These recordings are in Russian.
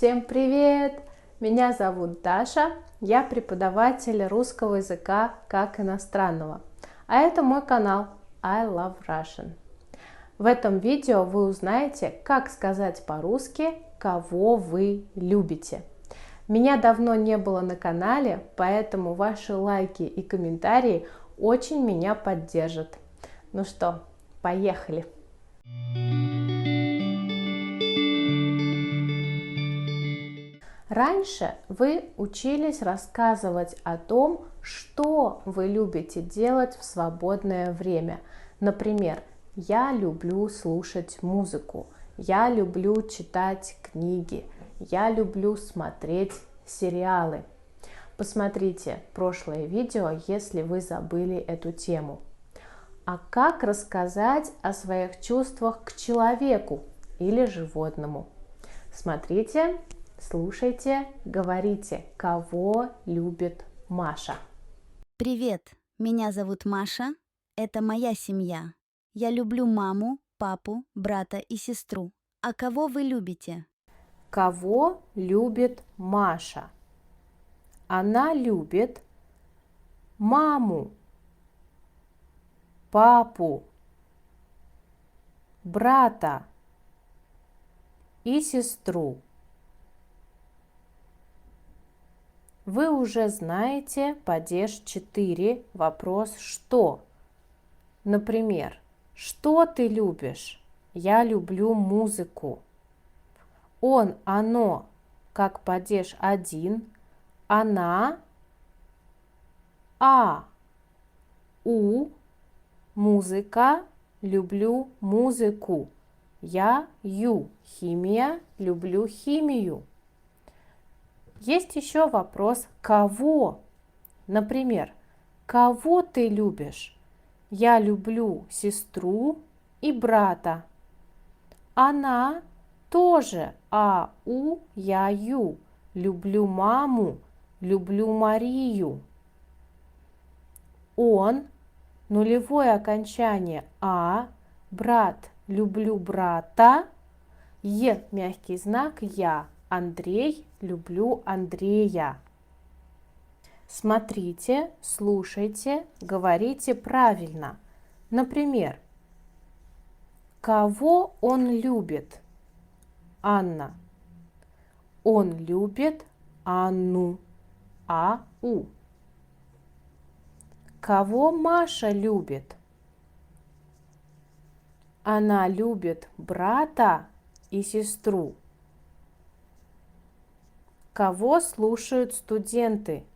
Всем привет! Меня зовут Даша, я преподаватель русского языка как иностранного, а это мой канал I Love Russian. В этом видео вы узнаете, как сказать по-русски «кого вы любите». Меня давно не было на канале, поэтому ваши лайки и комментарии очень меня поддержат. Ну что, поехали! Раньше вы учились рассказывать о том, что вы любите делать в свободное время. Например, я люблю слушать музыку, я люблю читать книги, я люблю смотреть сериалы. Посмотрите прошлое видео, если вы забыли эту тему. А как рассказать о своих чувствах к человеку или животному? Смотрите. Слушайте, говорите, кого любит Маша. Привет, меня зовут Маша, это моя семья. Я люблю маму, папу, брата и сестру. А кого вы любите? Кого любит Маша? Она любит маму, папу, брата и сестру. Вы уже знаете падеж 4, вопрос «что?». Например, что ты любишь? Я люблю музыку. Он, оно, как падеж 1, она, музыка, люблю музыку. Я, химия, люблю химию. Есть еще вопрос «кого?». Например, кого ты любишь? Я люблю сестру и брата. Она тоже я, люблю маму, люблю Марию. Он, нулевое окончание брат, люблю брата, мягкий знак я. Андрей, люблю Андрея. Смотрите, слушайте, говорите правильно. Например, кого он любит? Анна. Он любит Анну. Кого Маша любит? Она любит брата и сестру. Кого слушают студенты?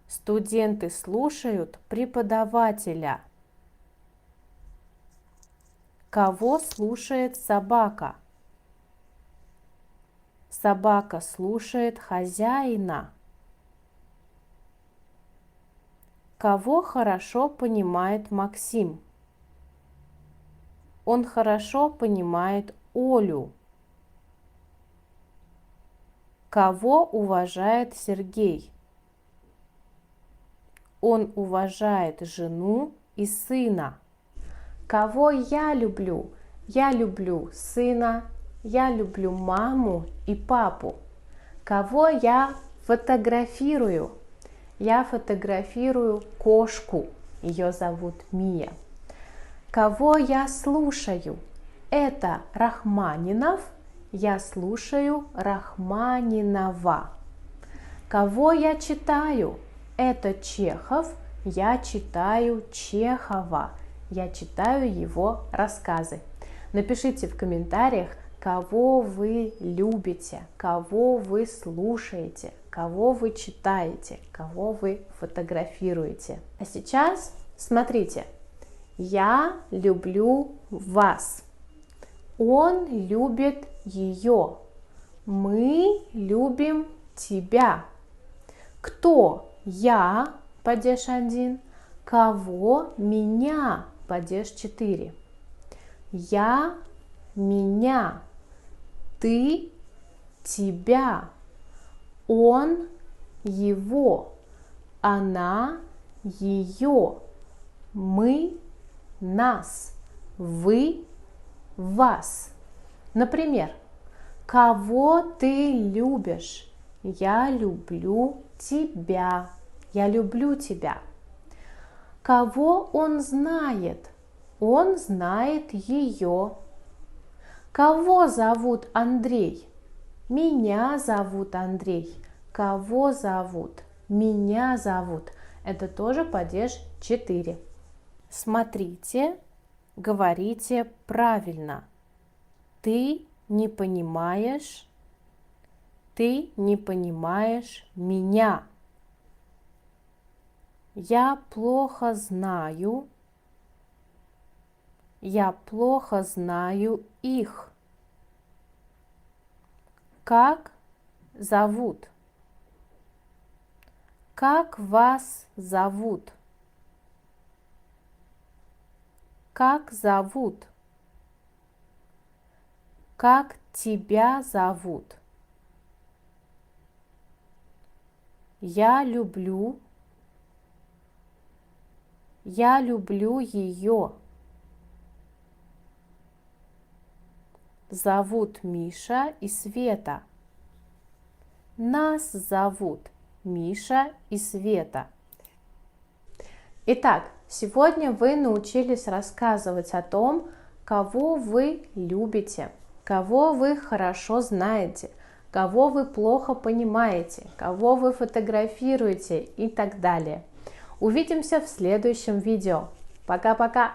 Студенты слушают преподавателя. Кого слушает собака? Собака слушает хозяина. Кого хорошо понимает Максим? Он хорошо понимает Олю. Кого уважает Сергей? Он уважает жену и сына. Кого я люблю? Я люблю сына, я люблю маму и папу. Кого я фотографирую? Я фотографирую кошку, ее зовут Мия. Кого я слушаю? Это Рахманинов. Я слушаю Рахманинова. Кого я читаю? Это Чехов. Я читаю Чехова. Я читаю его рассказы. Напишите в комментариях, кого вы любите, кого вы слушаете, кого вы читаете, кого вы фотографируете. А сейчас смотрите. Я люблю вас. Он любит ее. Мы любим тебя. Кто? Я, падеж 1. Кого? Меня, падеж 4. Я, меня. Ты, тебя. Он, его. Она, ее. Мы, нас. Вы, вас. Например, Кого ты любишь? Я люблю тебя. Я люблю тебя. Кого он знает? Он знает ее. Кого зовут Андрей? Меня зовут Андрей. Кого зовут? Меня зовут. Это тоже падеж 4. Смотрите, говорите правильно. Ты не понимаешь меня. Я плохо знаю их. Как зовут? Как вас зовут? Как зовут? Как тебя зовут? Я люблю ее. Зовут Миша и Света. Нас зовут Миша и Света. Итак, сегодня вы научились рассказывать о том, кого вы любите, кого вы хорошо знаете, кого вы плохо понимаете, кого вы фотографируете и так далее. Увидимся в следующем видео. Пока-пока!